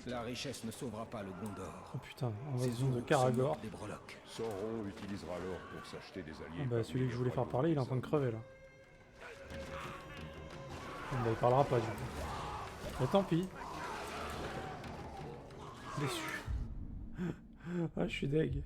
La richesse ne sauvera pas le Gondor. Oh putain, Ces invasion de eaux Karagor. se moquent des breloques. Sauron utilisera l'or pour s'acheter des alliés. Ah bah parmi celui les que je voulais faire royaumes parler, il est en des train de hommes. crever là. Bah il parlera pas du coup. Mais tant pis. Déçu. Ah je suis deg.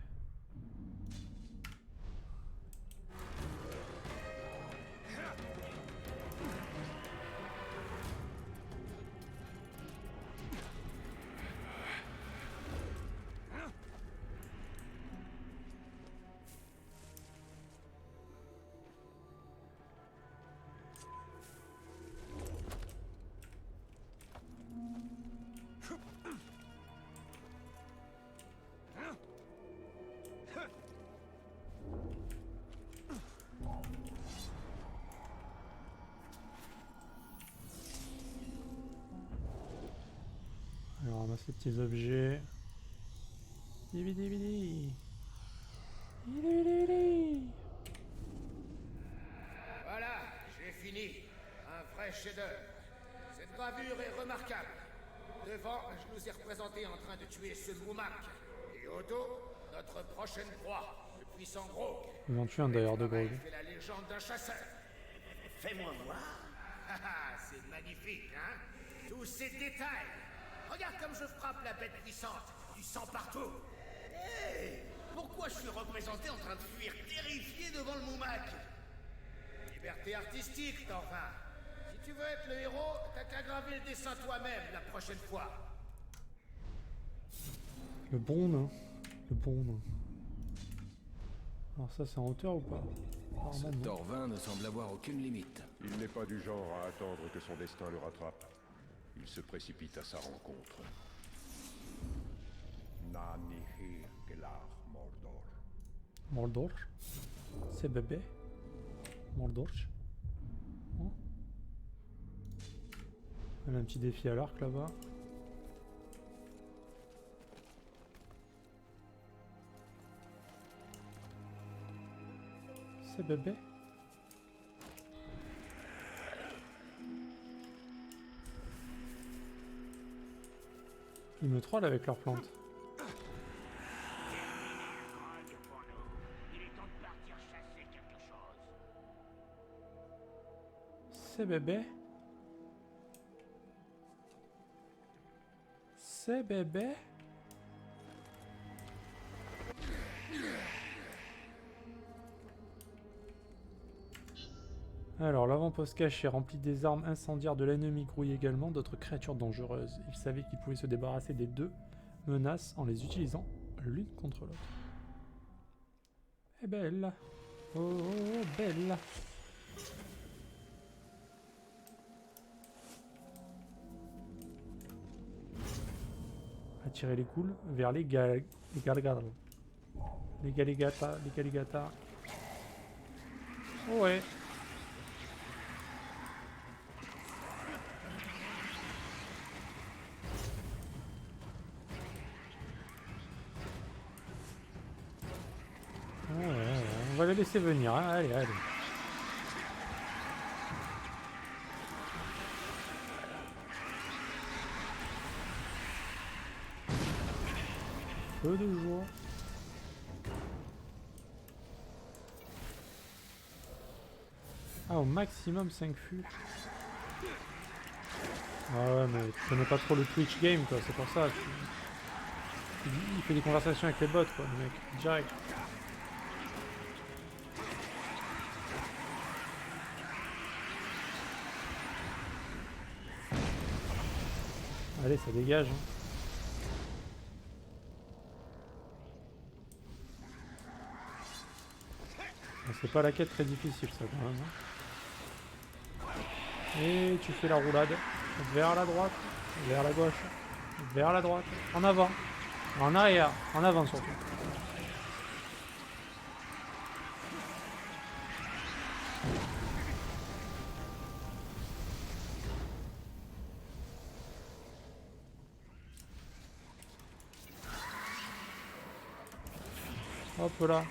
Alors on ramasse les petits objets. Bidi bidi. Bidi bidi. Voilà, j'ai fini. Un vrai chef-d'œuvre. Cette gravure est remarquable. Devant, je nous ai représenté en train de tuer ce Moumak. Et au dos, notre prochaine proie, le puissant Grog. Ils en tuent un d'ailleurs de Travail Grog. fait la légende d'un chasseur. Fais-moi voir. Ah ah, c'est magnifique, hein? Tous ces détails. Regarde comme je frappe la bête puissante. Du sang partout. Hé, pourquoi je suis représenté en train de fuir terrifié devant le Moumak? Liberté artistique, enfin. Si tu veux être le héros, t'as qu'à graver le dessin toi-même la prochaine fois. Le bon nain. Le bon nain. Alors ça c'est en hauteur ou pas? Apparemment, Ce non. Torvin ne semble avoir aucune limite. Il n'est pas du genre à attendre que son destin le rattrape. Il se précipite à sa rencontre. Nanihir Gelar Mordor. Mordor. C'est bébé. Mordor. Oh. Elle a un petit défi à l'arc là-bas. C'est bébé. Ils me trollent avec leurs plantes. Il est temps de partir chasser quelque chose. C'est bébé. C'est bébé. Alors, l'avant-poste caché rempli des armes incendiaires de l'ennemi grouille également d'autres créatures dangereuses. Il savait qu'il pouvait se débarrasser des deux menaces en les utilisant l'une contre l'autre. Eh belle. Oh, belle. Attirer les coules vers les galgars. Les galigata. Oh ouais. Ouais, on va les laisser venir, hein. Allez. Peu de joie. Ah, au maximum 5 fûts. Ah ouais, mais tu connais pas trop le Twitch game, quoi, c'est pour ça. Il fait des conversations avec les bots, quoi, le mec, direct. Allez, ça dégage. Hein. C'est pas la quête très difficile, ça, quand même. Hein. Et tu fais la roulade. Vers la droite, vers la gauche, vers la droite, en avant, en arrière, en avant surtout. Hop là.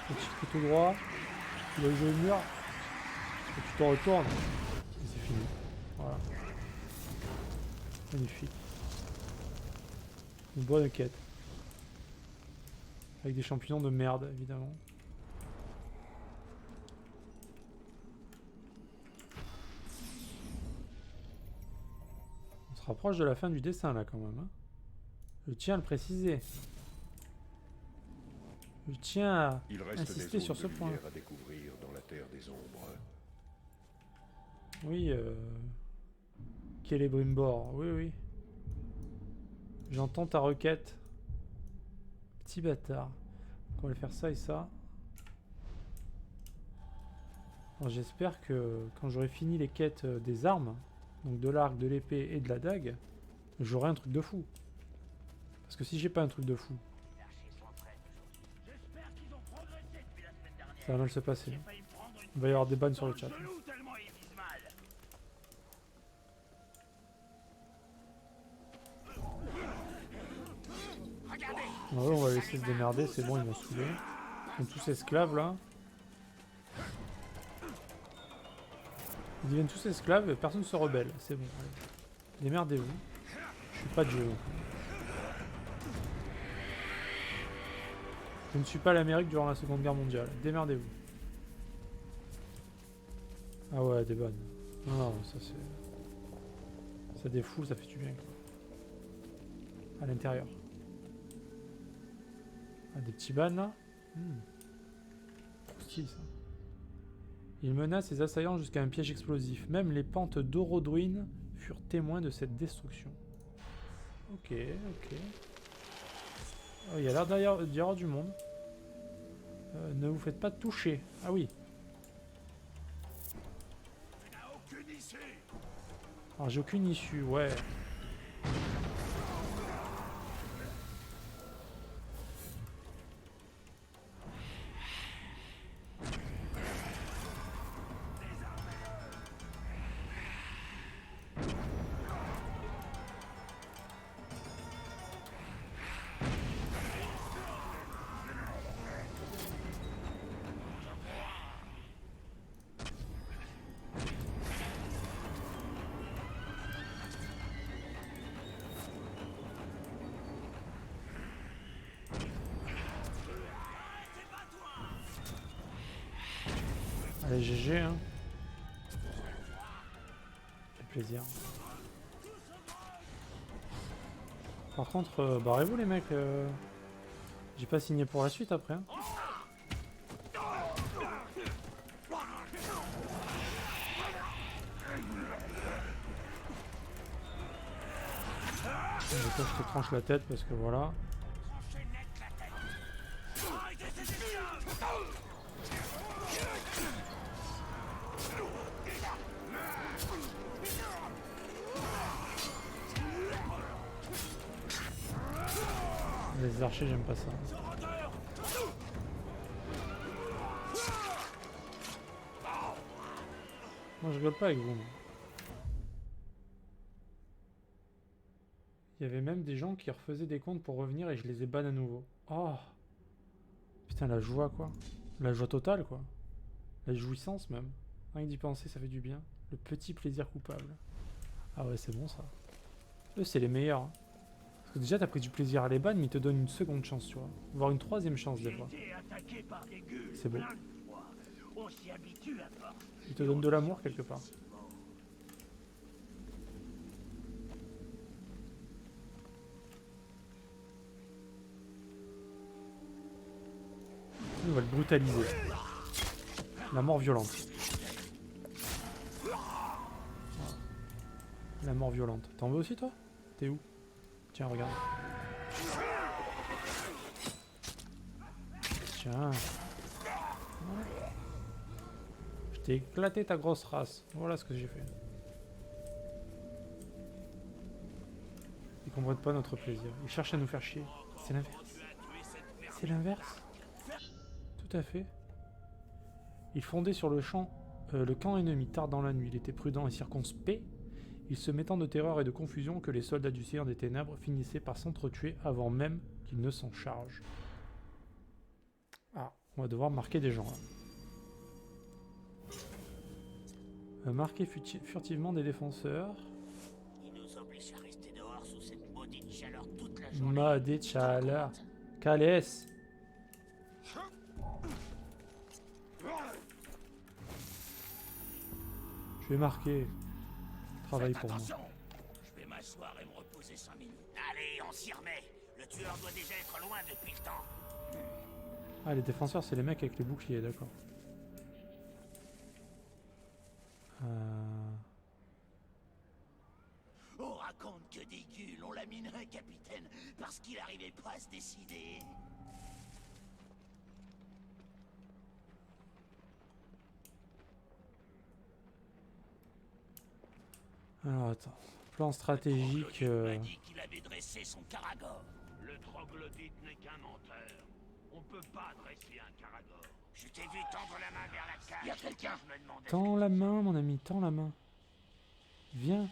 Petit coup tout droit. Tu vas jouer le mur. Et tu te retournes. Et c'est fini. Voilà. Magnifique. Une bonne quête. Avec des champignons de merde, évidemment. On se rapproche de la fin du dessin là quand même. Hein. Je tiens à le préciser. Je tiens à Il reste insister des sur zones ce de point. lumière à découvrir dans la terre des ombres. Oui, Celebrimbor, oui, oui. J'entends ta requête. Petit bâtard. On va faire ça et ça. J'espère que quand j'aurai fini les quêtes des armes, donc de l'arc, de l'épée et de la dague, j'aurai un truc de fou. Parce que si j'ai pas un truc de fou, ça va mal se passer. Il va y avoir des bans sur le chat. Ouais, on va laisser se démerder, c'est bon, ils m'ont saoulé. Ils sont tous esclaves là. Ils deviennent tous esclaves et personne ne se rebelle, c'est bon. Allez. Démerdez-vous. Je suis pas Dieu. Je ne suis pas l'Amérique durant la Seconde Guerre mondiale. Démerdez-vous. Ah ouais, des bonnes. Non, non, ça c'est... Ça défoule, ça fait du bien quoi. À l'intérieur. Ah, des petits bans là. Trop stylé ça. Il menace ses assaillants jusqu'à un piège explosif. Même les pentes d'Orodruin furent témoins de cette destruction. Ok, ok. Oh, il y a l'air d'y avoir du monde. Ne vous faites pas toucher. Ah oui. Alors j'ai aucune issue, ouais. Allez, GG, hein. Fait plaisir. Par contre, barrez-vous les mecs. J'ai pas signé pour la suite après. Hein. Je te tranche la tête parce que voilà. Les archers, j'aime pas ça. Moi, je rigole pas avec vous. Moi. Il y avait même des gens qui refaisaient des comptes pour revenir et je les ai ban à nouveau. Oh putain, la joie quoi. La joie totale quoi. La jouissance même. Rien que d'y penser, ça fait du bien. Le petit plaisir coupable. Ah ouais, c'est bon ça. Eux, c'est les meilleurs. Hein. Parce que déjà, t'as pris du plaisir à les ban, mais ils te donnent une seconde chance, tu vois. Voire une troisième chance des fois. C'est beau. Ils te donnent de l'amour quelque part. On va le brutaliser. La mort violente. Voilà. La mort violente. T'en veux aussi toi? T'es où? Tiens, regarde. Tiens. Voilà. Je t'ai éclaté ta grosse race. Voilà ce que j'ai fait. Ils comprennent pas notre plaisir. Ils cherchent à nous faire chier. C'est l'inverse. C'est l'inverse. Tout à fait. Il fondait sur le camp ennemi tard dans la nuit. Il était prudent et circonspect. Il se mettant de terreur et de confusion que les soldats du Seigneur des Ténèbres finissaient par s'entretuer avant même qu'ils ne s'en chargent. Ah, on va devoir marquer des gens. Marquer furtivement des défenseurs. Il nous oblige à rester dehors sous cette maudite chaleur toute la Mode chaleur. Calès. Je vais marquer. Travail pour moi. Attention, je vais m'asseoir et me reposer 5 minutes. Allez, on s'y remet. Le tueur doit déjà être loin depuis le temps. Ah, les défenseurs, c'est les mecs avec les boucliers, d'accord. On raconte que des gueules ont laminé un capitaine parce qu'il n'arrivait pas à se décider. Alors, attends. Plan stratégique... Le troglodyte m'a dit qu'il avait dressé son caragor. Le troglodyte n'est qu'un menteur. On peut pas dresser un caragor. Je t'ai vu tendre la main vers la cage. Y a quelqu'un? Je me demandais. Tends la main, mon ami, tends la main. Viens.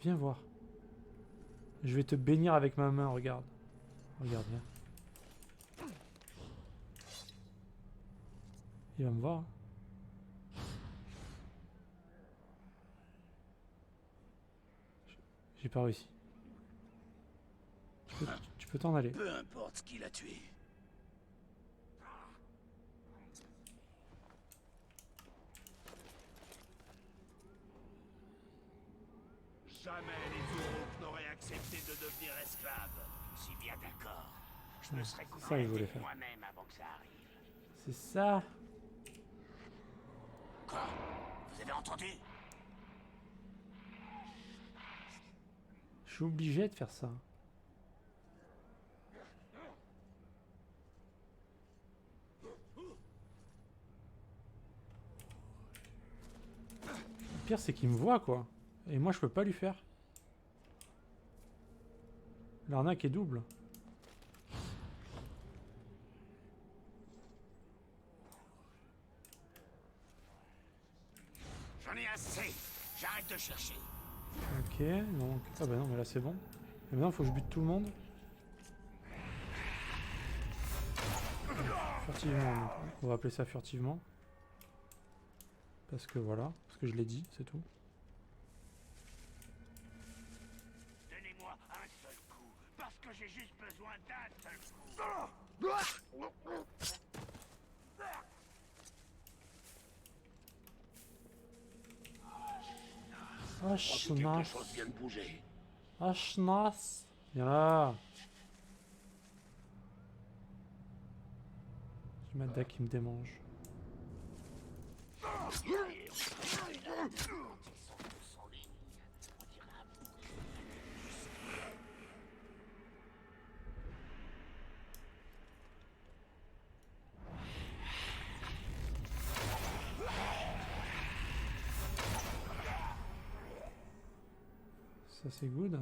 Viens voir. Je vais te bénir avec ma main, regarde. Regarde, viens. Il va me voir. J'ai pas réussi. Tu peux t'en aller. Peu importe ce qu'il a tué. Jamais les Uruk n'auraient accepté de devenir esclaves. Je suis bien d'accord. Je me serais ça qu'il voulait coupé faire. moi-même avant que ça arrive. C'est ça. Quoi? Vous avez entendu? Je suis obligé de faire ça. Le pire, c'est qu'il me voit, quoi. Et moi, je peux pas lui faire. L'arnaque est double. J'en ai assez. J'arrête de chercher. Ok, donc... Ah bah non, mais là, c'est bon. Et maintenant, il faut que je bute tout le monde. Furtivement, donc. On va appeler ça furtivement. Parce que voilà, parce que je l'ai dit, c'est tout. Donnez-moi un seul coup. Parce que j'ai juste besoin d'un seul coup. Ah, Quelque schnass. chose vient de bouger. Ah, schnass. Viens là. J'ai ma dague qui me démange. Ça c'est good.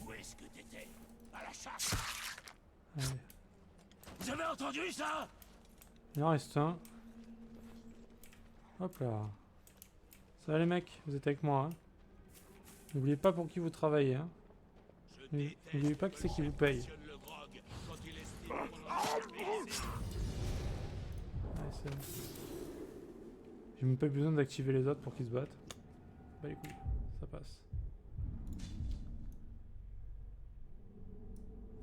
Où est-ce que t'étais? À la chasse. Allez. Vous avez entendu ça? Il en reste un. Hop là. Ça va les mecs, vous êtes avec moi. Hein. N'oubliez pas pour qui vous travaillez. Hein. N'oubliez pas qui c'est qui vous paye. Ouais, c'est bon. J'ai même pas besoin d'activer les autres pour qu'ils se battent. Bah les couilles, ça passe.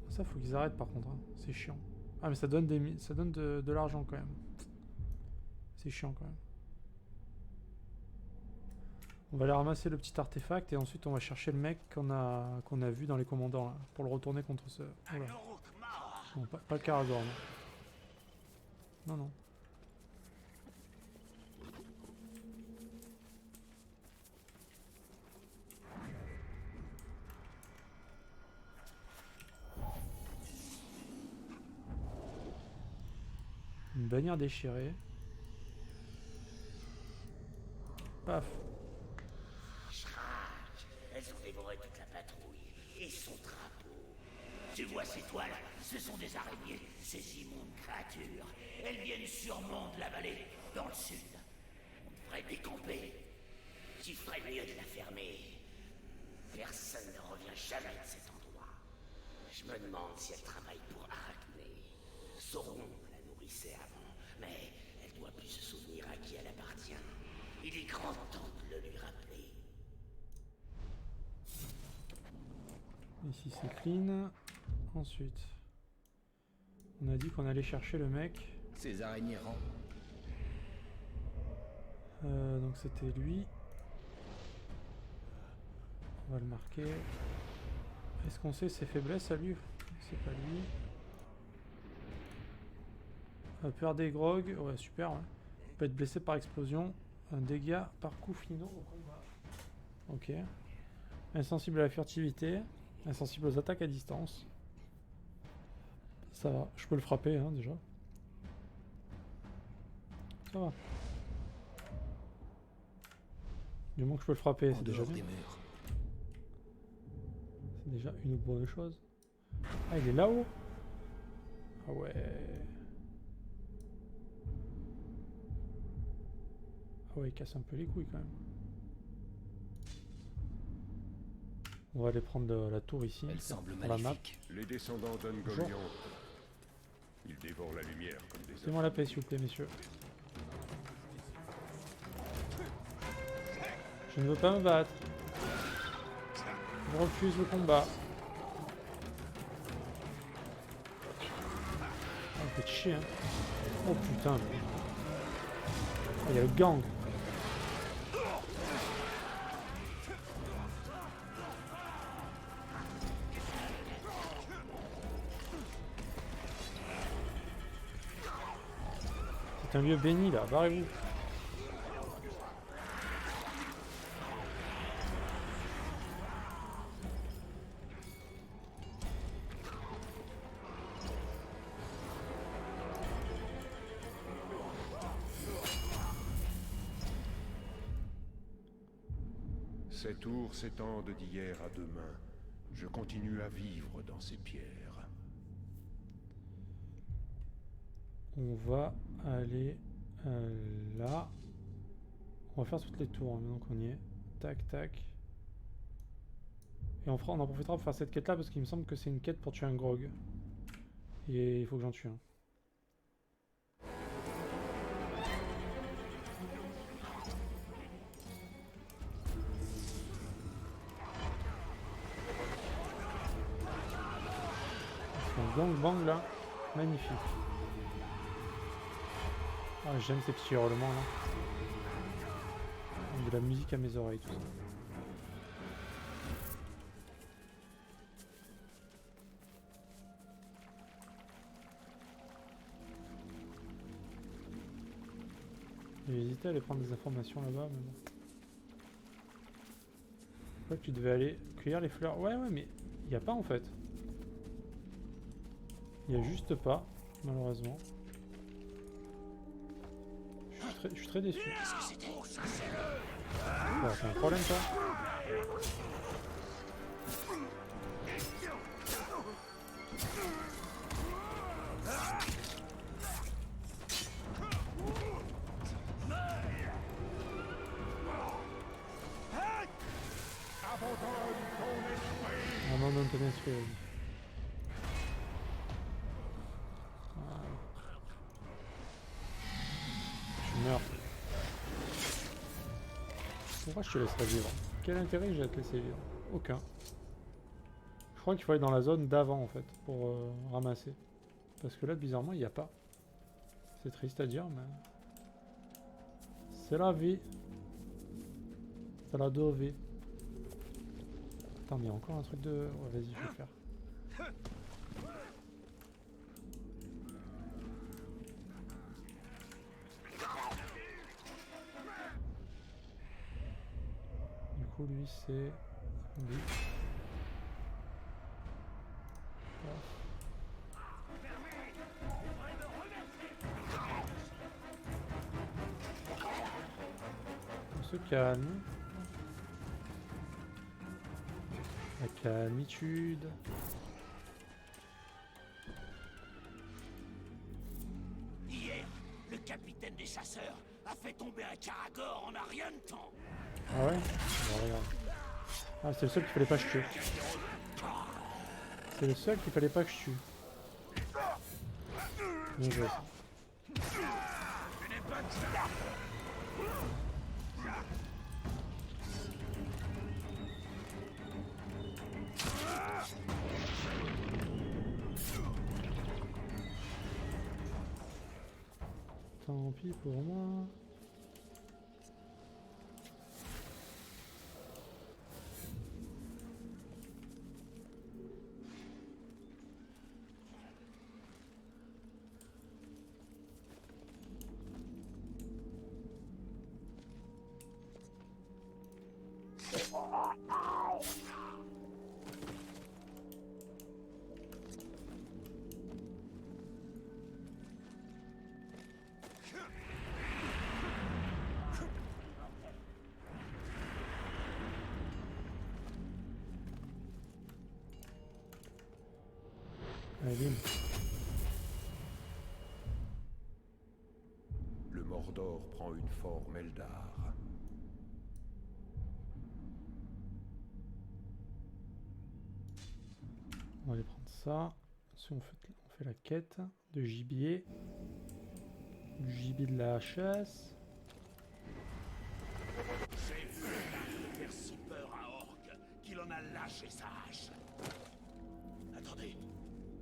Ça faut qu'ils arrêtent par contre, hein. C'est chiant. Ah mais ça donne ça donne de l'argent quand même. C'est chiant quand même. On va aller ramasser le petit artefact et ensuite on va chercher le mec qu'on a vu dans les commandants là, pour le retourner contre ce. Voilà. Non, pas le Caragor, non. Non, non. Une bannière déchirée. Paf. Elles ont dévoré toute la patrouille et son drapeau. Tu vois ces toiles? Ce sont des araignées, ces immondes créatures. Elles viennent sûrement de la vallée, dans le sud. On devrait décamper. Tu ferais mieux de la fermer. Personne ne revient jamais de cet endroit. Je me demande si elle travaille pour Arachné. Sauron la nourrissait avant, mais elle doit plus se souvenir à qui elle appartient. Il est grand temps de le lui rappeler. Ici c'est clean. Ensuite, on a dit qu'on allait chercher le mec. Ces araignées rampent. Donc c'était lui. On va le marquer. Est-ce qu'on sait ses faiblesses à lui? C'est pas lui. Peur des grog. Ouais, super. Ouais. Peut être blessé par explosion. Un dégât par coup finaux au combat. Ok. Insensible à la furtivité. Insensible aux attaques à distance. Ça va. Je peux le frapper hein, déjà. Ça va. Du moment que je peux le frapper, c'est déjà Dehors bien. des murs. C'est déjà une bonne chose. Ah, il est là-haut? Ah ouais. Ah ouais, il casse un peu les couilles quand même. On va aller prendre la tour ici. Elle semble pour la map. maléfique. Les descendants d'Ungoliant. Ils dévorent la lumière comme des Fais-moi la paix s'il vous plaît, messieurs. Je ne veux pas me battre. Je refuse le combat. Ah, vous faites chier, hein. Oh putain. Il y a le gang. C'est un lieu béni là, barrez-vous. Ces tours s'étendent d'hier à demain. Je continue à vivre dans ces pierres. On va aller là. On va faire toutes les tours hein, maintenant qu'on y est. Tac, tac. Et on en profitera pour faire cette quête là parce qu'il me semble que c'est une quête pour tuer un grog. Et il faut que j'en tue un. Un gang bang là. Magnifique. Ah, j'aime ces petits hurlements là. De la musique à mes oreilles, tout ça. J'ai hésité à aller prendre des informations là-bas, mais bon. Je crois que tu devais aller cueillir les fleurs. Ouais, ouais, mais il n'y a pas en fait. Il n'y a juste pas, malheureusement. Je suis très déçu. Bon, c'est un problème ça. Abandonne ton esprit, vas-y. Voilà. Je meurs. Pourquoi je te laisserais vivre? Quel intérêt j'ai à te laisser vivre? Aucun. Je crois qu'il faut aller dans la zone d'avant en fait pour ramasser. Parce que là bizarrement il n'y a pas. C'est triste à dire mais... C'est la vie. C'est la deux vie. Attends mais il y a encore un truc de... Ouais vas-y je vais le faire. Du coup lui c'est... lui. On se calme. La calmitude. Hier, le capitaine des chasseurs a fait tomber un Karagor en un rien de temps. Ah ouais? Bon, regarde. Ah, c'est le seul qu'il fallait pas que je tue. C'est le seul qu'il fallait pas que je tue. Bien joué. Tant pis pour moi. Allez, bim. Le Mordor prend une forme Eldar. On va aller prendre ça. Ensuite, on fait la quête de gibier. Du gibier de la chasse. J'ai vu un faire si peur à Orc qu'il en a lâché sa hache. Attendez,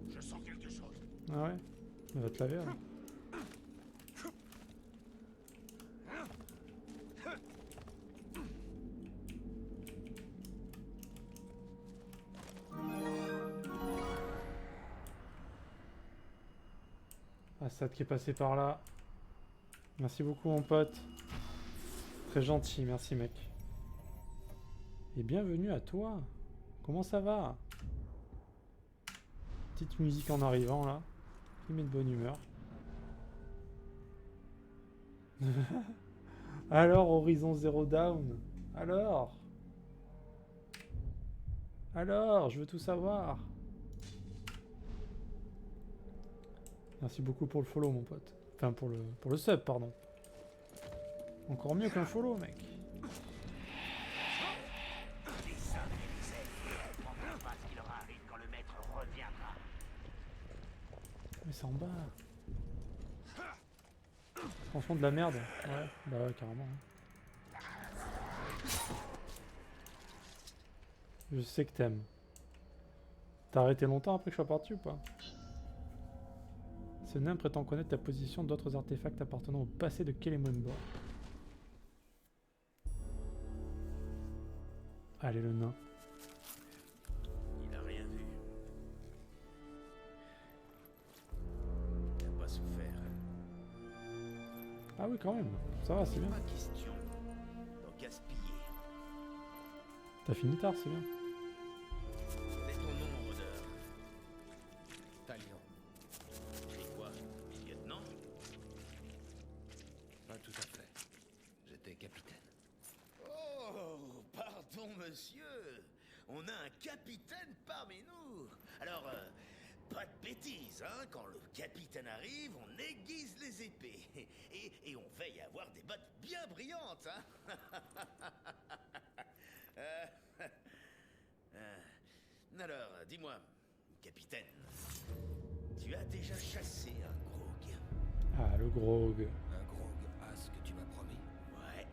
je sens quelque chose. Ah ouais? Elle va te laver alors. Assad qui est passé par là. Merci beaucoup mon pote. Très gentil, merci mec. Et bienvenue à toi. Comment ça va? Petite musique en arrivant là. Qui met de bonne humeur. Alors Horizon Zero Dawn. Alors, je veux tout savoir. Merci beaucoup pour le follow mon pote. Enfin pour le sub pardon. Encore mieux qu'un follow mec. Mais c'est en bas. Franchement de la merde. Ouais, bah ouais carrément. Hein. Je sais que t'aimes. T'as arrêté longtemps après que je sois parti ou pas? Ce nain prétend connaître la position d'autres artefacts appartenant au passé de Celebrimbor. Allez le nain. Il a rien vu. Il n'a pas souffert. Ah oui quand même. Ça va c'est bien. Pas question d'en gaspiller. T'as fini tard c'est bien. Quel est ton nom, rôdeur? Talion. C'est quoi, lieutenant? Pas tout à fait. J'étais capitaine. Oh, pardon, monsieur. On a un capitaine parmi nous. Alors, pas de bêtises, hein. Quand le capitaine arrive, on aiguise les épées. Et on veille à avoir des bottes bien brillantes, hein. Alors, dis-moi, capitaine, tu as déjà chassé un grog? Ah le grog. Un grog, as que tu m'as promis. Ouais.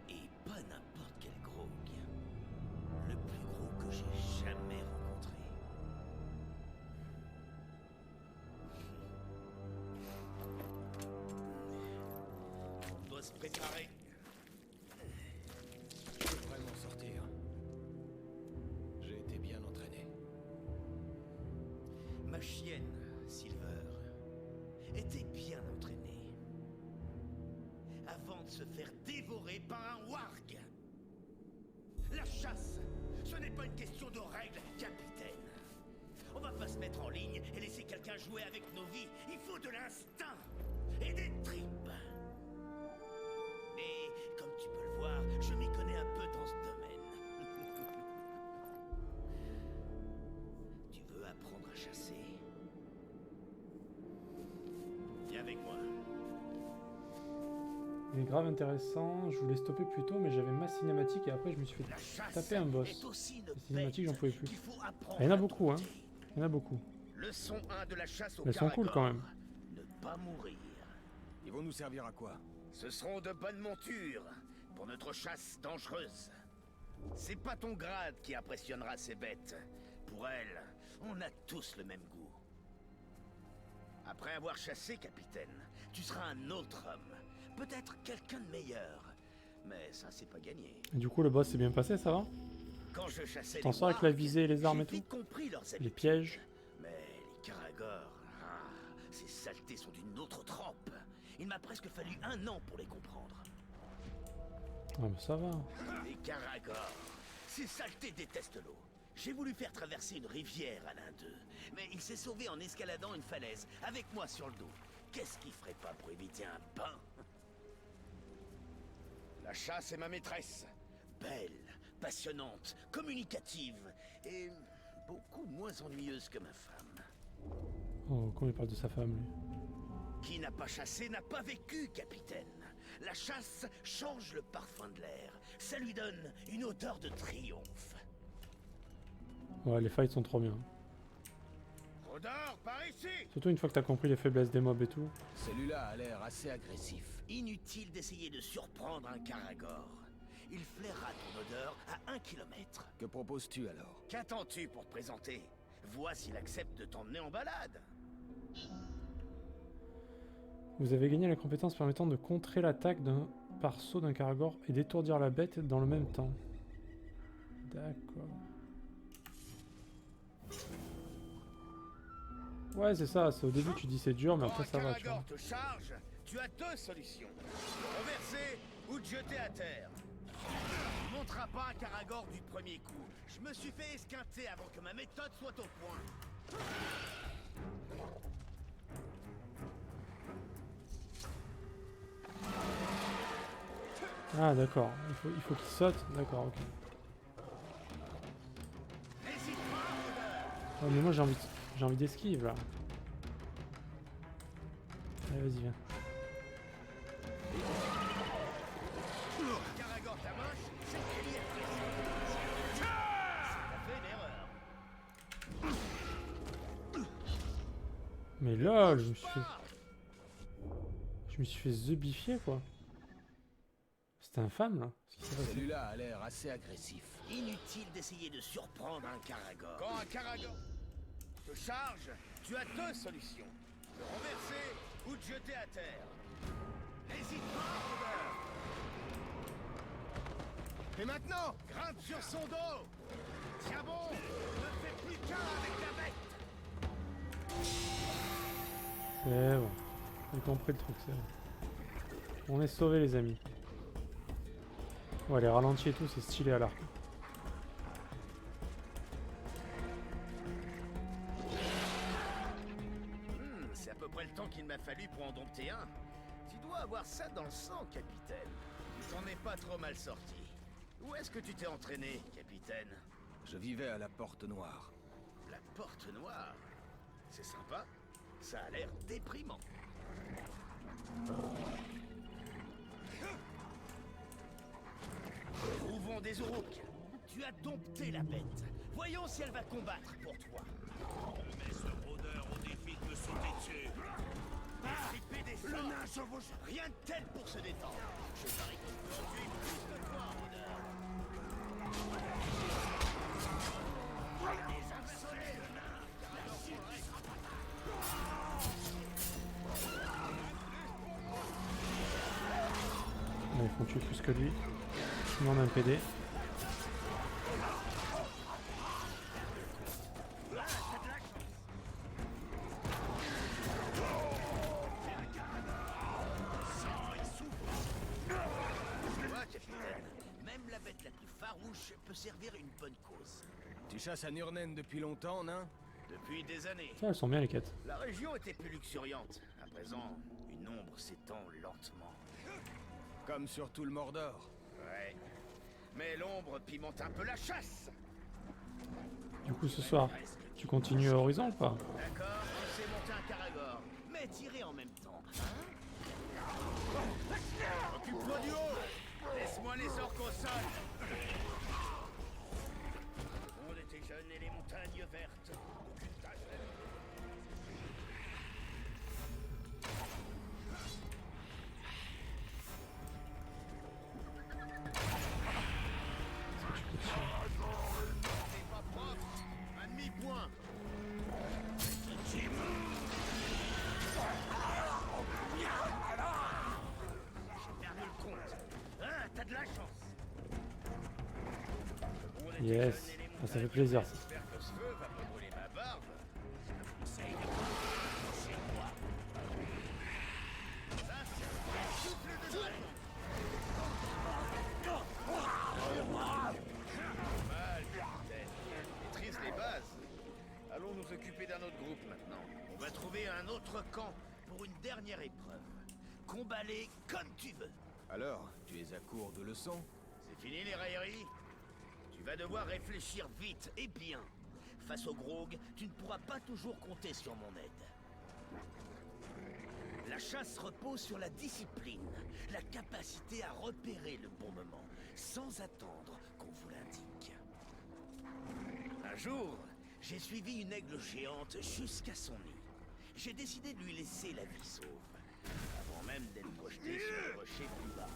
Et pas n'importe quel grog. Le plus gros que j'ai jamais rencontré. On doit se préparer. Je peux vraiment sortir. J'ai été bien entraîné. Ma chienne, Silver, était bien entraînée. Avant de se faire dévorer par un warg. La chasse, ce n'est pas une question de règles, capitaine. On va pas se mettre en ligne et laisser quelqu'un jouer avec nos vies. Il faut de l'instinct et des tripes. Mais comme tu peux le voir, je m'y connais un peu dans ce domaine. Tu veux apprendre à chasser? Viens avec moi. Il est grave intéressant. Je voulais stopper plus tôt, mais j'avais ma cinématique et après je me suis La fait chasse taper un boss. est aussi une Les cinématiques, j'en bête pouvais plus. qu'il faut apprendre Il y en a à beaucoup, hein. dompter. Il y en a beaucoup. Leçon 1 de la chasse au Elles sont cool quand même. Ne pas mourir. Ils vont nous servir à quoi? Ce seront de bonnes montures pour notre chasse dangereuse. C'est pas ton grade qui impressionnera ces bêtes. Pour elles, on a tous le même goût. Après avoir chassé, capitaine, tu seras un autre homme. Peut-être quelqu'un de meilleur. Mais ça, c'est pas gagné. Et du coup, le boss s'est bien passé, ça va? Quand je chassais T'en les sors avec la wargs, visée et les armes et j'ai vite tout? compris leurs Les habitudes. pièges? Mais les Karagors, ces saletés sont d'une autre trempe. Il m'a presque fallu 1 an pour les comprendre. Ah mais ça va. Les Karagors, ces saletés détestent l'eau. J'ai voulu faire traverser une rivière à l'un d'eux, mais il s'est sauvé en escaladant une falaise, avec moi sur le dos. Qu'est-ce qu'il ferait pas pour éviter un bain? La chasse est ma maîtresse. Belle, passionnante, communicative, et beaucoup moins ennuyeuse que ma femme. Oh, comment il parle de sa femme, lui. Qui n'a pas chassé n'a pas vécu, capitaine. La chasse change le parfum de l'air. Ça lui donne une odeur de triomphe. Ouais, les fights sont trop bien. Rodor, par ici! Surtout une fois que t'as compris les faiblesses des mobs et tout. Celui-là a l'air assez agressif. Inutile d'essayer de surprendre un Karagor. Il flairera ton odeur à 1 kilomètre. Que proposes-tu alors? Qu'attends-tu pour te présenter? Vois s'il accepte de t'emmener en balade. Vous avez gagné la compétence permettant de contrer l'attaque par saut d'un Karagor et d'étourdir la bête dans le même temps. D'accord. Ouais, c'est ça. C'est au début tu dis c'est dur, mais après ça va. Tu vois. Quand un Karagor te charge, tu as 2 solutions. Renverser ou te jeter à terre. Tu monteras pas un Karagor du premier coup. Je me suis fait esquinter avant que ma méthode soit au point. Ah d'accord. Il faut qu'il saute. D'accord, ok. N'hésite pas, Rodor. Ouais, mais moi j'ai envie d'esquive là. Allez, vas-y, viens. Karagor ta moche, c'est crier à t'as fait une erreur. Mais lol, je me suis fait zebifier quoi. C'était infâme là. Ce qui s'est passé. Celui-là a l'air assez agressif. Inutile d'essayer de surprendre un Karagor. Quand un Karagor te charge, tu as 2 solutions. Te renverser ou te jeter à terre. N'hésite pas, Rodor. Et maintenant, grimpe sur son dos. Tiens bon, ne fais plus qu'un avec la bête. C'est bon. J'ai compris le truc, c'est bon. On est sauvés les amis. Ouais, les ralentis et tout, c'est stylé à l'arc. C'est à peu près le temps qu'il m'a fallu pour en dompter un. Tu dois avoir ça dans le sang, capitaine. Tu t'en es pas trop mal sorti. Où est-ce que tu t'es entraîné, capitaine? Je vivais à la Porte Noire. La Porte Noire? C'est sympa. Ça a l'air déprimant. Trouvons des Uruk. Tu as dompté la bête. Voyons si elle va combattre pour toi. Mais ce rôdeur au défi de me sauter dessus. Détriper des sorts. Le nain chevauche. Rien de tel pour se détendre. Je parie qu'on peut en tuer plus que toi, rôdeur. Les insolés, le nain. Ouais, ils font tuer plus que lui. Sinon on a un PD. Même la bête la plus farouche peut servir une bonne cause. Tu chasses à Nurnen depuis longtemps, nain? Depuis des années, Ça, elles sont bien les quêtes. la région était plus luxuriante. À présent, une ombre s'étend lentement. Comme sur tout le Mordor. Ouais. Mais l'ombre pimente un peu la chasse. Du coup ce soir, tu continues à Horizon ou pas? D'accord, on sait monter un Karagor. Mais tirer en même temps, hein? Occupe-toi du haut. Laisse-moi les orques au sol. Le monde était jeune et les montagnes vertes. Aucune tache. C'est pas propre. Un demi-point. J'ai perdu le compte. Ah, t'as de la chance. Le monde était Yes. jeune et les Ah, ça fait montagnes plaisir, vertes. ça. J'espère que ce feu va pas brûler ma barbe. Essaye de chez moi. Ça, c'est un souffle de dragon. Mal, capitaine. Maîtrise les bases. Allons nous occuper d'un autre groupe maintenant. On va trouver un autre camp pour une dernière épreuve. Combat-les comme tu veux. Alors, tu es à court de leçons? C'est fini les railleries. Tu vas devoir réfléchir vite et bien. Face au Grog, tu ne pourras pas toujours compter sur mon aide. La chasse repose sur la discipline, la capacité à repérer le bon moment, sans attendre qu'on vous l'indique. Un jour, j'ai suivi une aigle géante jusqu'à son nid. J'ai décidé de lui laisser la vie sauve, avant même d'être projeté sur le rocher plus bas.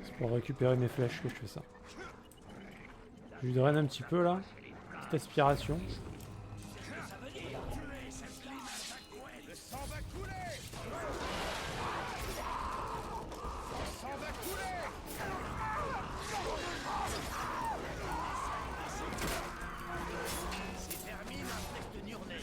C'est pour récupérer mes flèches que je fais ça. Je lui draine un petit peu là. Petite aspiration. Le sang va couler! Le sang va couler! Ces vermines infectent Nurnen.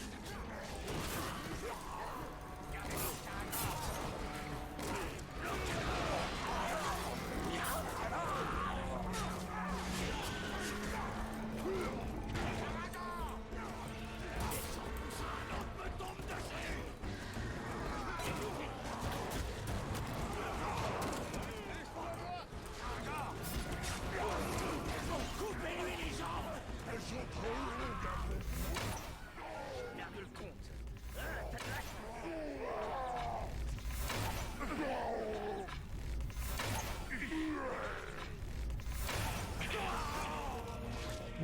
Perdu le compte. Ah, t'as de la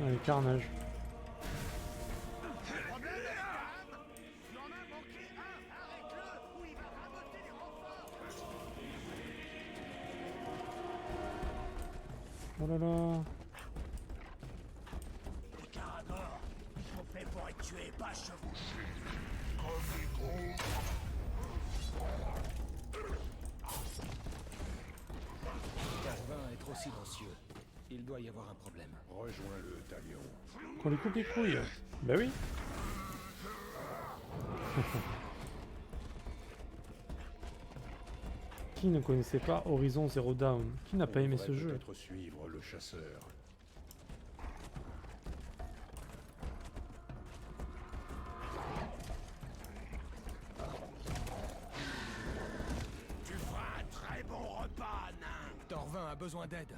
Allez, carnage. problème avec Ham? Tu en as manqué un! Arrête-le ou il va raboter les renforts! Oh là là. Les Caradors, ils sont faits pour être tués, pas chevauchés. Carvin est trop silencieux. Il doit y avoir un problème. Rejoins-le, Talion. Qu'on lui coupe les couilles. Bah oui. Qui ne connaissait pas Horizon Zero Dawn? Qui n'a pas aimé ce jeu? Peut-être suivre le chasseur. Tu feras un très bon repas, nain! Torvin a besoin d'aide.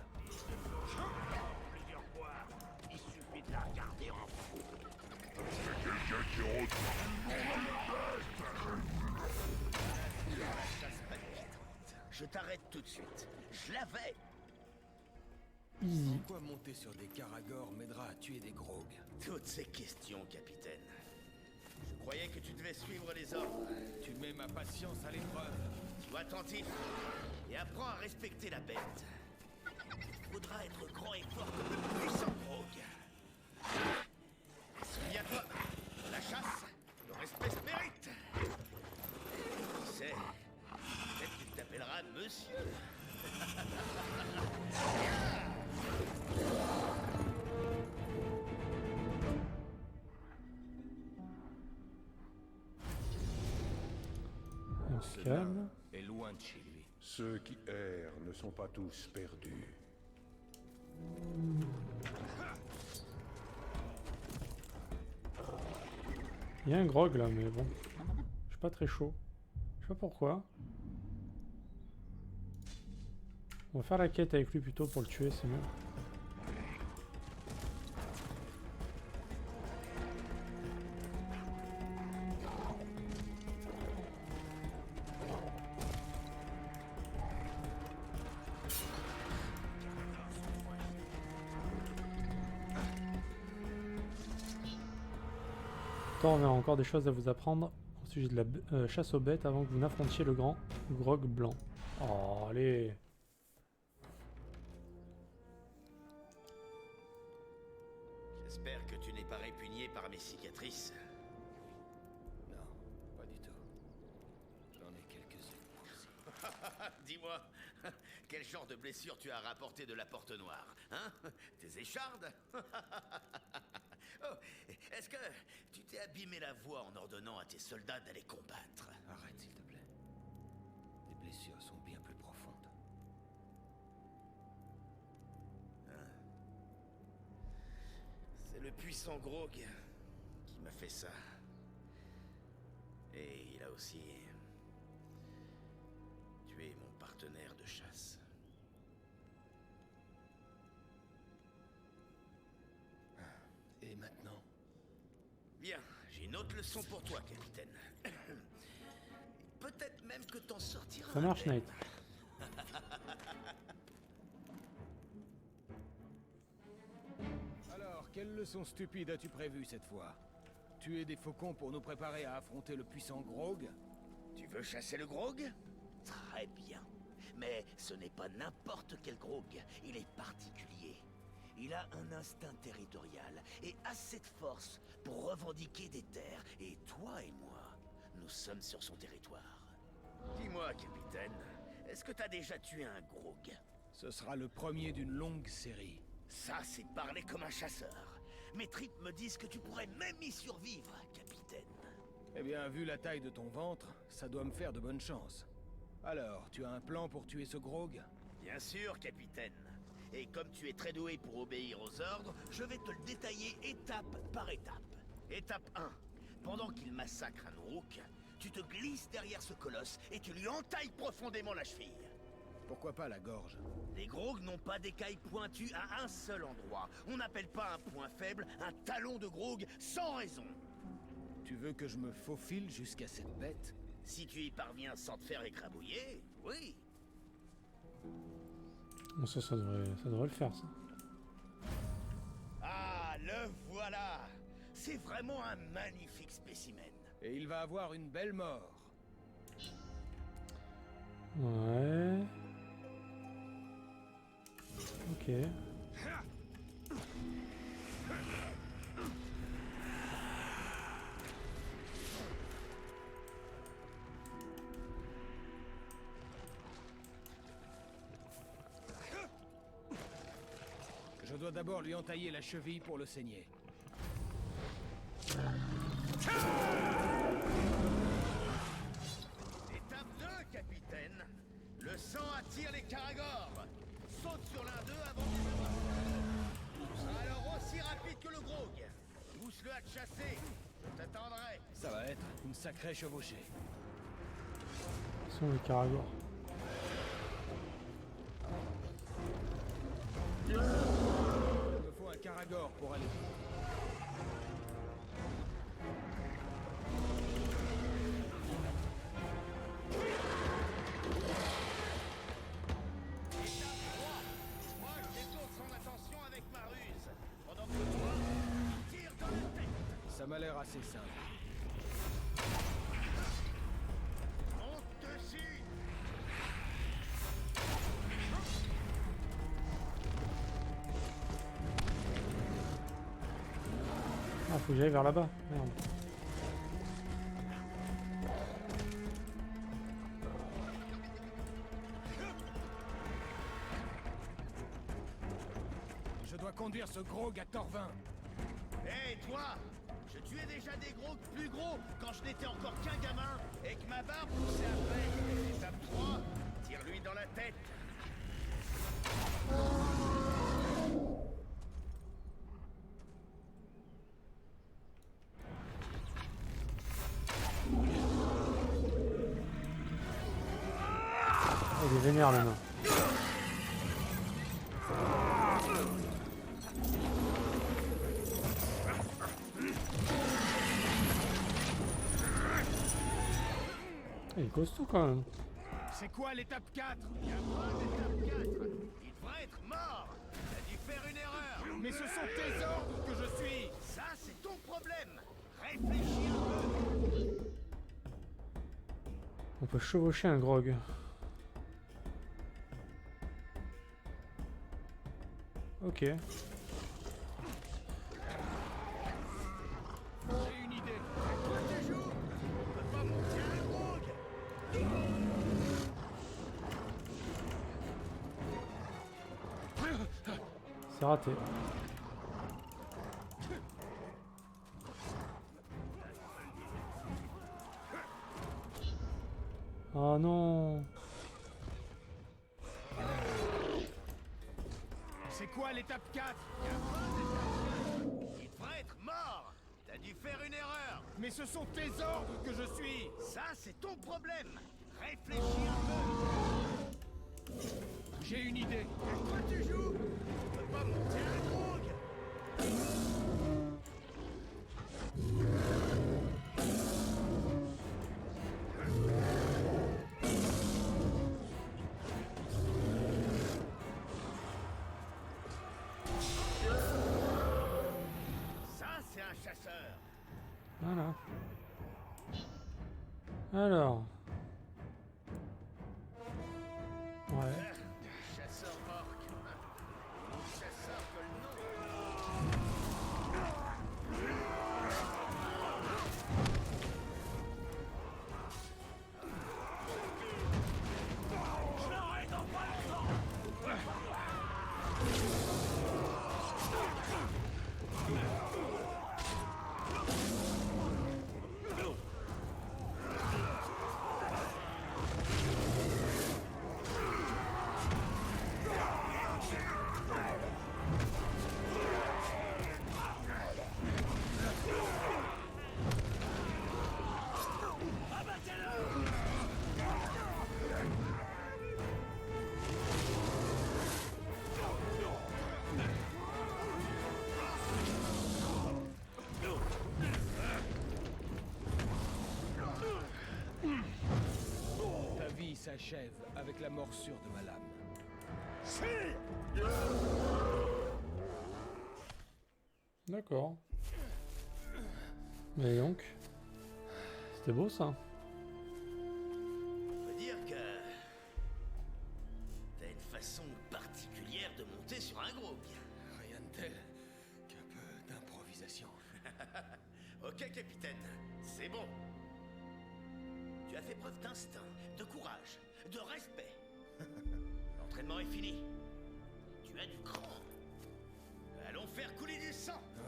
Plusieurs fois, il suffit de la regarder en fou. Je t'arrête tout de suite. Je l'avais. Easy. Pourquoi monter sur des Caragors m'aidera à tuer des Grog? Toutes ces questions, capitaine. Je croyais que tu devais suivre les ordres. Tu mets ma patience à l'épreuve. Sois attentif et apprends à respecter la bête. Faudra être grand et fort comme le puissant Grog. Souviens-toi, la chasse, le respect se mérite. Qui sait, peut-être qu'il t'appellera monsieur. On se Ce calme. nain est loin de chez lui. Ceux qui errent ne sont pas tous perdus. Il y a un grog là, mais bon. Je suis pas très chaud. Je sais pas pourquoi. On va faire la quête avec lui plutôt pour le tuer, c'est mieux. Pourtant, on a encore des choses à vous apprendre au sujet de la chasse aux bêtes avant que vous n'affrontiez le grand grog blanc. Oh, allez. J'espère que tu n'es pas répugné par mes cicatrices. Non, pas du tout. J'en ai quelques-unes aussi. Dis-moi, quel genre de blessure tu as rapporté de la Porte Noire, hein? Tes échardes? Oh, est-ce que tu t'es abîmé la voix en ordonnant à tes soldats d'aller combattre? Arrête, s'il te plaît. Tes blessures sont bien plus profondes. C'est le puissant Grog qui m'a fait ça. Et il a aussi tué mon partenaire de chasse. Et maintenant? Bien, j'ai une autre leçon pour toi, capitaine. Peut-être même que t'en sortiras. Ça marche, indemne. Nate. Alors, quelle leçon stupide as-tu prévue cette fois? Tuer des faucons pour nous préparer à affronter le puissant Grog? Tu veux chasser le Grog? Très bien. Mais ce n'est pas n'importe quel Grog. Il est particulier. Il a un instinct territorial et assez de force pour revendiquer des terres. Et toi et moi, nous sommes sur son territoire. Dis-moi, capitaine, est-ce que t'as déjà tué un Grog? Ce sera le premier d'une longue série. Ça, c'est parler comme un chasseur. Mes tripes me disent que tu pourrais même y survivre, capitaine. Eh bien, vu la taille de ton ventre, ça doit me faire de bonnes chances. Alors, tu as un plan pour tuer ce Grog? Bien sûr, capitaine. Et comme tu es très doué pour obéir aux ordres, je vais te le détailler étape par étape. Étape 1. Pendant qu'il massacre un Uruk, tu te glisses derrière ce colosse et tu lui entailles profondément la cheville. Pourquoi pas la gorge? Les Grogs n'ont pas d'écailles pointues à un seul endroit. On n'appelle pas un point faible un talon de Grog sans raison. Tu veux que je me faufile jusqu'à cette bête? Si tu y parviens sans te faire écrabouiller, oui. Bon, ça devrait le faire, ça. Ah, le voilà! C'est vraiment un magnifique spécimen. Et il va avoir une belle mort. Ouais. Ok. Je dois d'abord lui entailler la cheville pour le saigner. Étape 2, capitaine. Le sang attire les caragors. Saute sur l'un d'eux avant de les avoir. Tu seras alors aussi rapide que le Grog. Pousse-le à te chasser. Je t'attendrai. Ça va être une sacrée chevauchée. Ils sont les caragors. Il me faut un caragor pour aller vite. Étape 3. Moi, je détourne son attention avec ma ruse. Pendant que toi, tu tires dans la tête. Ça m'a l'air assez simple. Monte dessus. Ah, faut que j'aille vers là-bas. Merde. Je dois conduire ce Grog à Torvin. Hé, toi! Je tuais déjà des Grogs plus gros quand je n'étais encore qu'un gamin et que ma barbe poussait après. Étape 3, tire-lui dans la tête. Oh, il est vénère, le nain. Il est costaud quand même. C'est quoi l'étape 4? Il y a pas d'étape 4. Il devrait être mort. T'as dû faire une erreur. Mais ce sont tes ordres que je suis! Ça, c'est ton problème. On peut chevaucher un grog. Ok. J'ai une idée. Toi tu joues. On peut pas monter un drogue. C'est raté. Ah non. C'est quoi l'étape 4? Il devrait être mort. T'as dû faire une erreur. Mais ce sont tes ordres que je suis. Ça, c'est ton problème. Réfléchis un peu. J'ai une idée. À quoi tu joues? On peut pas monter un drogue. Ça, c'est un chasseur. Voilà. Alors. Ouais. Chasseur orc. Chasseur que le nom. Ta vie s'achève avec la morsure de ma lame. D'accord. Mais donc. C'était beau ça. On peut dire que t'as une façon particulière de monter sur un grog. Rien de tel qu'un peu d'improvisation. Ok, capitaine, c'est bon. Tu as fait preuve d'instinct, de courage, de respect. L'entraînement est fini. Tu as du cran. Allons faire couler du sang. Ouais.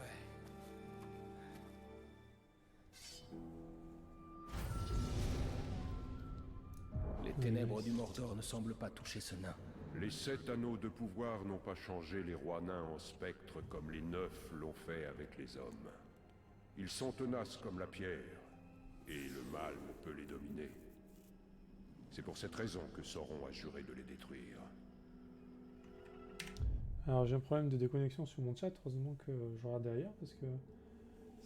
Les ténèbres du Mordor ne semblent pas toucher ce nain. Les 7 anneaux de pouvoir n'ont pas changé les rois nains en spectres comme les 9 l'ont fait avec les hommes. Ils sont tenaces comme la pierre, et le mal ne peut les dominer. C'est pour cette raison que Sauron a juré de les détruire. Alors j'ai un problème de déconnexion sur mon chat, heureusement que je regarde derrière parce que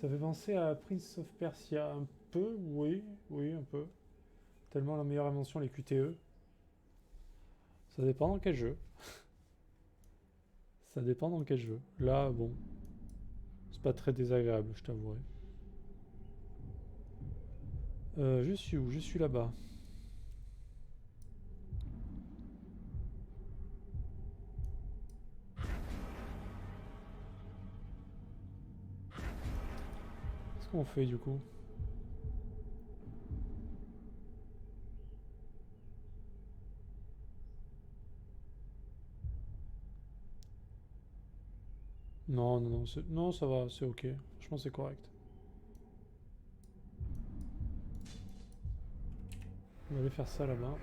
ça fait penser à Prince of Persia un peu, oui, un peu. Tellement la meilleure invention les QTE. Ça dépend dans quel jeu. Ça dépend dans quel jeu. Là, bon, c'est pas très désagréable, je t'avouerai. Je suis où? Je suis là-bas. Qu'est-ce qu'on fait du coup? Non, non, ça va, c'est ok. Franchement, c'est correct. On va aller faire ça là-bas.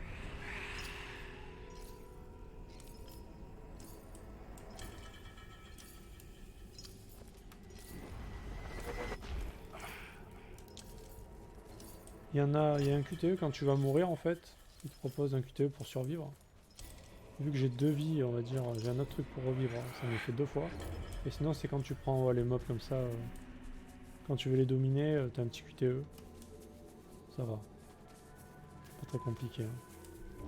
Il y a un QTE quand tu vas mourir en fait. Il te propose un QTE pour survivre. Vu que j'ai 2 vies, on va dire, j'ai un autre truc pour revivre. Ça me fait 2 fois. Et sinon, c'est quand tu prends les mobs comme ça. Quand tu veux les dominer, t'as un petit QTE. Ça va. Pas très compliqué. Hein.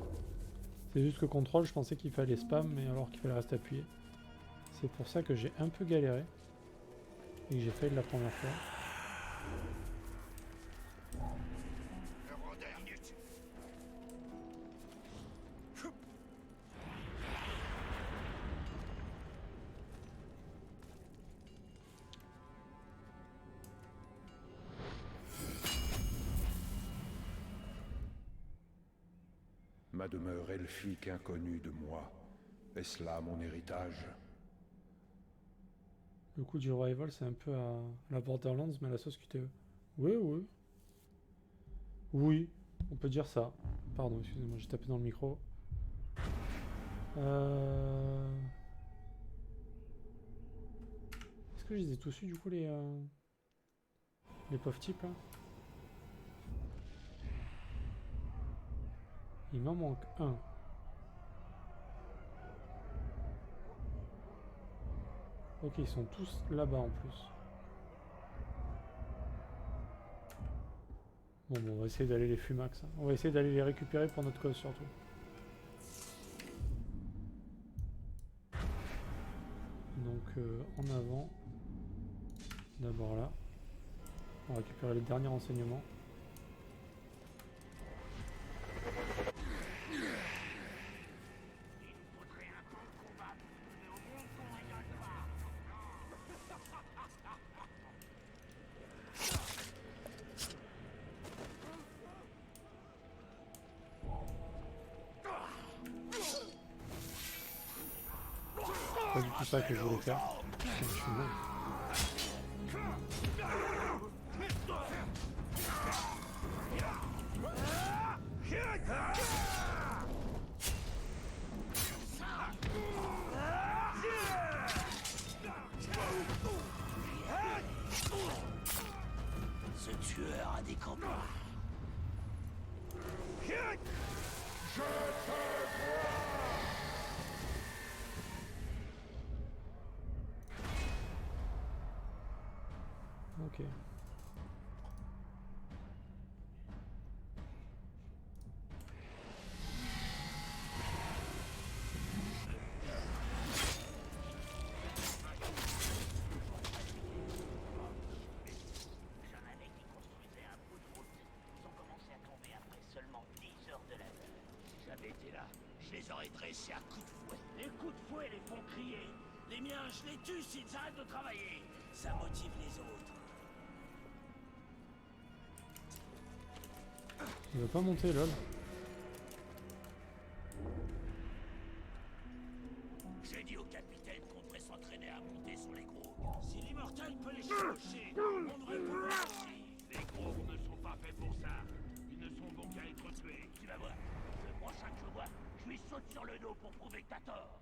C'est juste que contrôle, je pensais qu'il fallait spam, mais alors qu'il fallait rester appuyé. C'est pour ça que j'ai un peu galéré. Et que j'ai failli la première fois. ma demeure elfique inconnue de moi. Est-ce là mon héritage? Le coup du revival, c'est un peu à la Borderlands, mais à la sauce QTE. Oui, oui. Oui, on peut dire ça. Pardon, excusez-moi, j'ai tapé dans le micro. Est-ce que je les ai tous eu du coup les pauvres types là? Il m'en manque un. Ok, ils sont tous là-bas en plus. Bon, on va essayer d'aller les fumax. Hein. On va essayer d'aller les récupérer pour notre cause surtout. Donc en avant. D'abord là. On va récupérer les derniers renseignements. Pas du tout ça que je voulais faire. Je suis bon. Ce tueur a des campagnes. Ok. J'en avais qui construisaient un bout de route. Ils ont commencé à tomber après seulement 10 heures de labeur. Si j'avais été là, je les aurais dressés à coups de fouet. Les coups de fouet les font crier. Les miens, je les tue s'ils arrêtent de travailler. Ça motive les autres. Il va pas monter lol. J'ai dit au capitaine qu'on devrait s'entraîner à monter sur les gros. Si l'immortel peut les chevaucher, on devrait pouvoir aussi. Les gros ne sont pas faits pour ça. Ils ne sont bons qu'à être tués. Tu vas voir. Le prochain que je vois, je lui saute sur le dos pour prouver que t'as tort.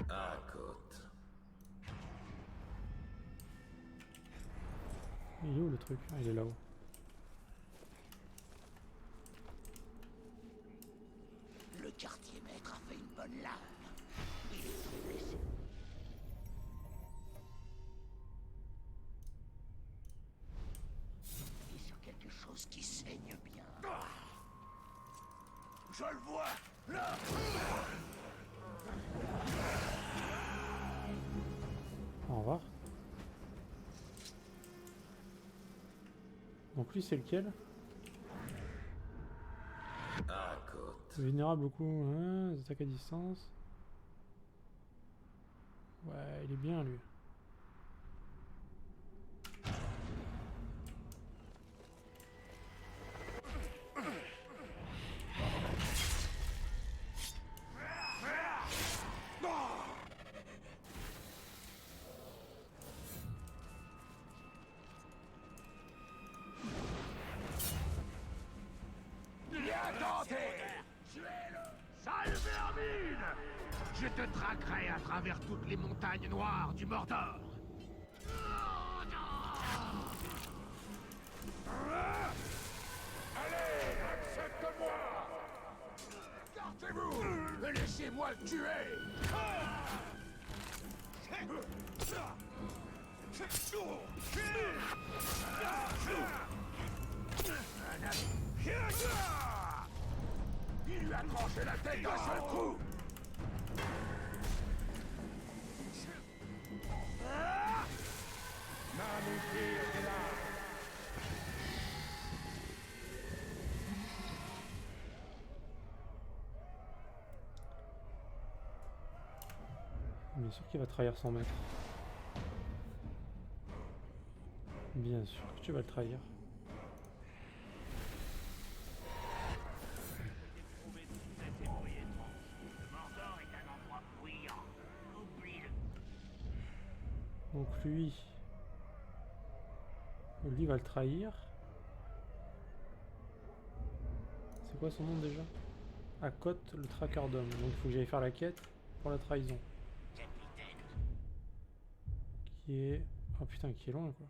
À côte. Il est où le truc? Ah, il est là-haut. Le quartier maître a fait une bonne lame. Il est tout blessé. Il est sur quelque chose qui saigne bien. Je le vois, là. Au revoir. Donc lui c'est lequel? À côte. Vulnérable au coup, hein, des attaques à distance. Ouais, il est bien lui. Sale vermine! Je te traquerai à travers toutes les montagnes noires du Mordor! Allez, accepte-moi! Gardez-vous! Laissez-moi le tuer! Il lui a tranché la tête d'un seul coup! Bien sûr qu'il va trahir son maître. Bien sûr que tu vas le trahir. Donc lui va le trahir. C'est quoi son nom déjà? Akot, le traqueur d'hommes. Donc il faut que j'aille faire la quête pour la trahison. Qui est... Oh putain, qui est loin quoi.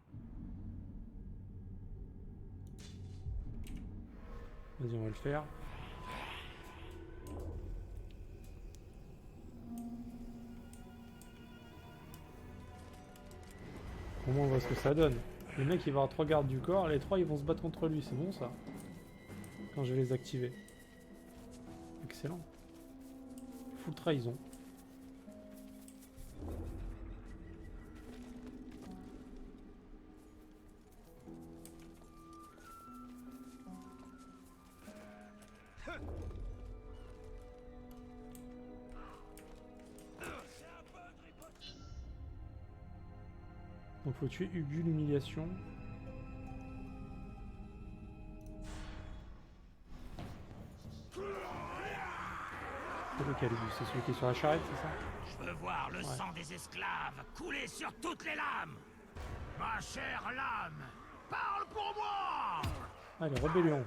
Vas-y, on va le faire. Au moins on voit ce que ça donne. Le mec il va avoir 3 gardes du corps, les 3 ils vont se battre contre lui, c'est bon ça. Quand je vais les activer. Excellent. Full trahison. Donc faut tuer Ubu l'humiliation. C'est lequel Ubu? C'est celui qui est sur la charrette, c'est ça? Je veux voir le sang des esclaves couler sur toutes les lames. Ma chère lame, parle pour moi! Allez, rébellion.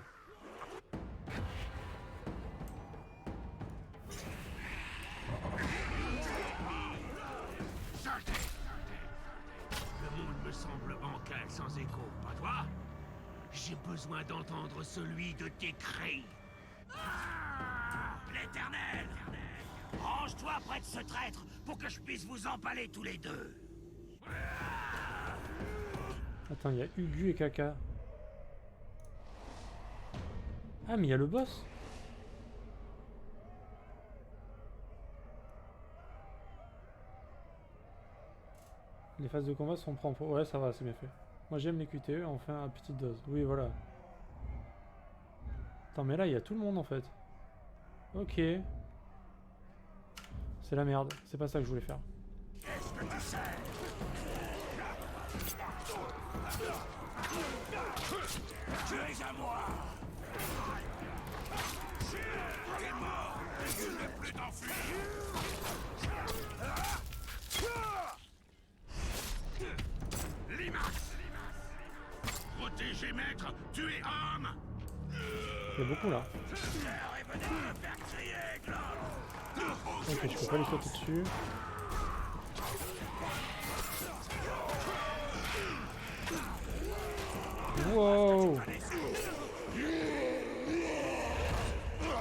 Le monde me semble bancal sans écho, pas toi? J'ai besoin d'entendre celui de tes cris. L'Éternel! Range-toi près de ce traître pour que je puisse vous empaler tous les deux. Attends, il y a Ubu et Kaka. Ah, mais il y a le boss. Les phases de combat sont prend pour... Ouais, ça va, c'est bien fait. Moi, j'aime les QTE, enfin, à petite dose. Oui, voilà. Attends, mais là, il y a tout le monde, en fait. Ok. C'est la merde. C'est pas ça que je voulais faire. Qu'est-ce que tu sais? Tu es à moi! T'es mort! Il n'est plus d'enfuir! Limace! Protégez maître, tuez homme! Il y a beaucoup, là. L'heure est venue de me faire crier, globe! Ok, je peux pas les sauter dessus. Wow!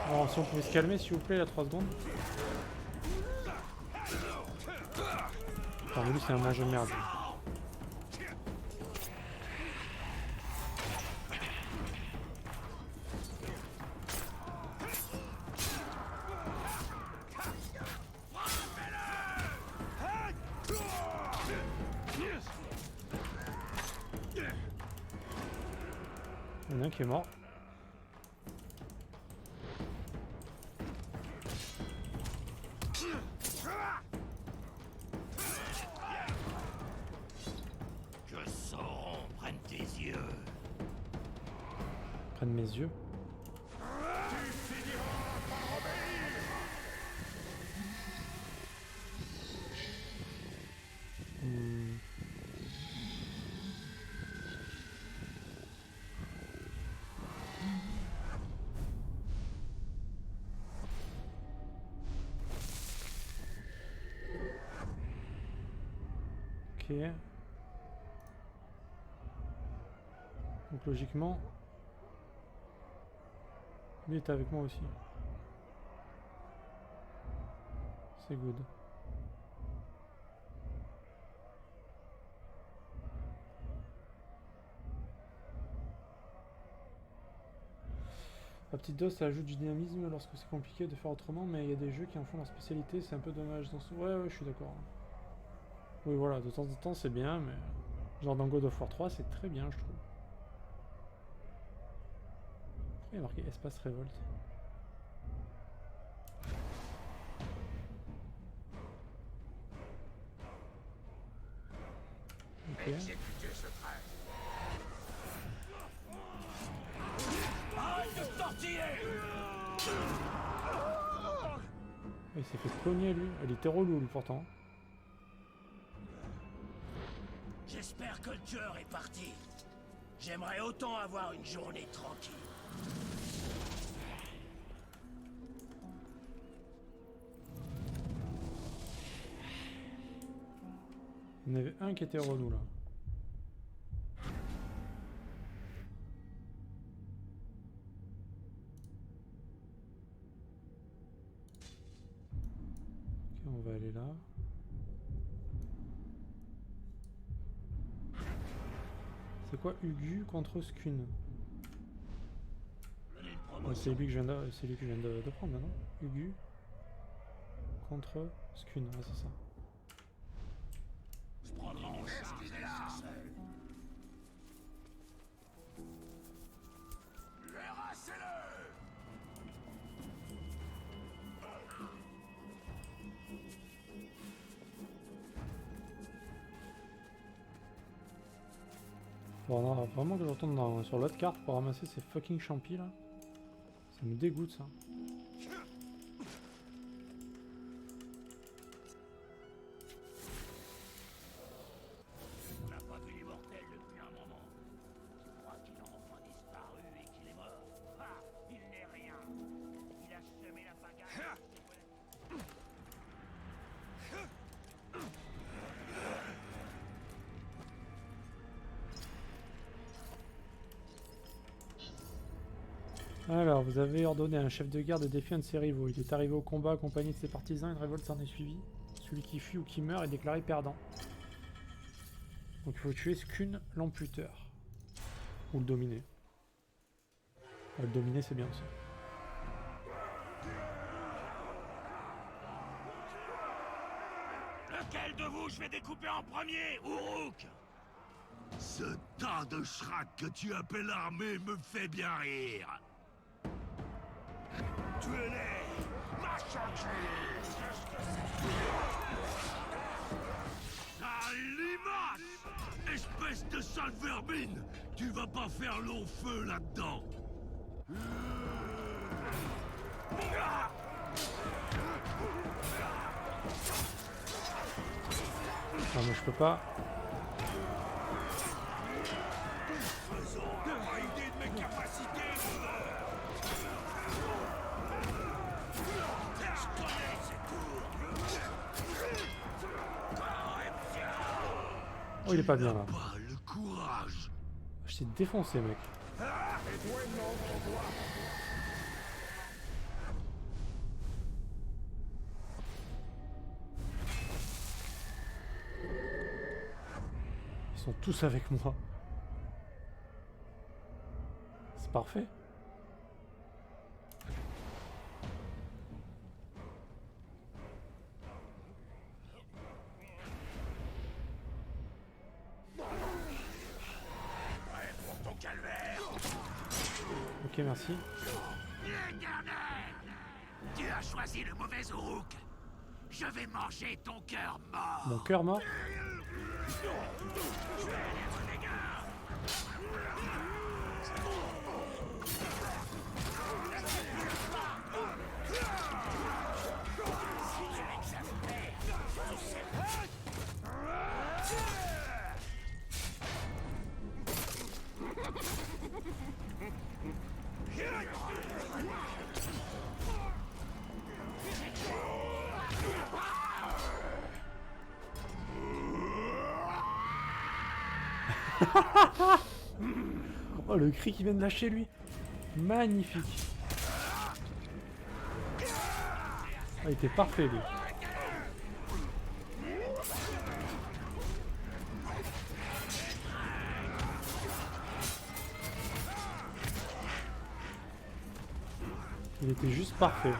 Alors, si on pouvait se calmer, s'il vous plaît, là, 3 secondes. Attends, mais lui, c'est un mangeur de merde. Il y en a un qui est mort. Que Sauron prenne tes yeux. Prenne mes yeux. Ok. Donc logiquement, lui est avec moi aussi. C'est good. La petite dose, ça ajoute du dynamisme lorsque c'est compliqué de faire autrement, mais il y a des jeux qui en font leur spécialité, c'est un peu dommage dans ce... Ouais, je suis d'accord. Oui, voilà, de temps en temps c'est bien, mais... Genre dans God of War 3, c'est très bien, je trouve. Pourquoi il y a marqué Espace Révolte? Ok. Exécuter ce traître. Arrête de te tortiller! Il s'est fait cogner lui. Il était relou lui pourtant. J'espère que le tueur est parti. J'aimerais autant avoir une journée tranquille. Il y en avait un qui était relou là. Ok, on va aller là. C'est quoi Ugu contre Skun? C'est lui que je viens de prendre maintenant. Ugu contre Skun, ouais, c'est ça. Je prendrai en charge les seul. Bon, non, vraiment que je retourne sur l'autre carte pour ramasser ces fucking champis là. Ça me dégoûte ça. On n'a pas vu l'immortel depuis un moment. Tu crois qu'il a enfin disparu et qu'il est mort? Ah, il n'est rien. Il a semé la pagaille. Alors, vous avez ordonné à un chef de guerre de défier un de ses rivaux. Il est arrivé au combat accompagné de ses partisans, une révolte s'en est suivie. Celui qui fuit ou qui meurt est déclaré perdant. Donc il faut tuer Skun l'amputeur. Ou le dominer. Le dominer c'est bien aussi. Lequel de vous je vais découper en premier, Uruk? Ce tas de schrack que tu appelles armée me fait bien rire. Tuez-les! Massacrez! Ah, limace! Espèce de sale vermine! Tu vas pas faire long feu là-dedans! Ah mais je peux pas. Idée de mes capacités! Oh il est pas bien là. Pas le courage! Je t'ai défoncé mec. Ils sont tous avec moi. C'est parfait. Ok, merci. Tu as choisi le mauvais Uruk. Je vais manger ton cœur mort. Mon cœur mort. Oh le cri qu'il vient de lâcher lui. Magnifique. Ah, il était parfait lui. Il était juste parfait.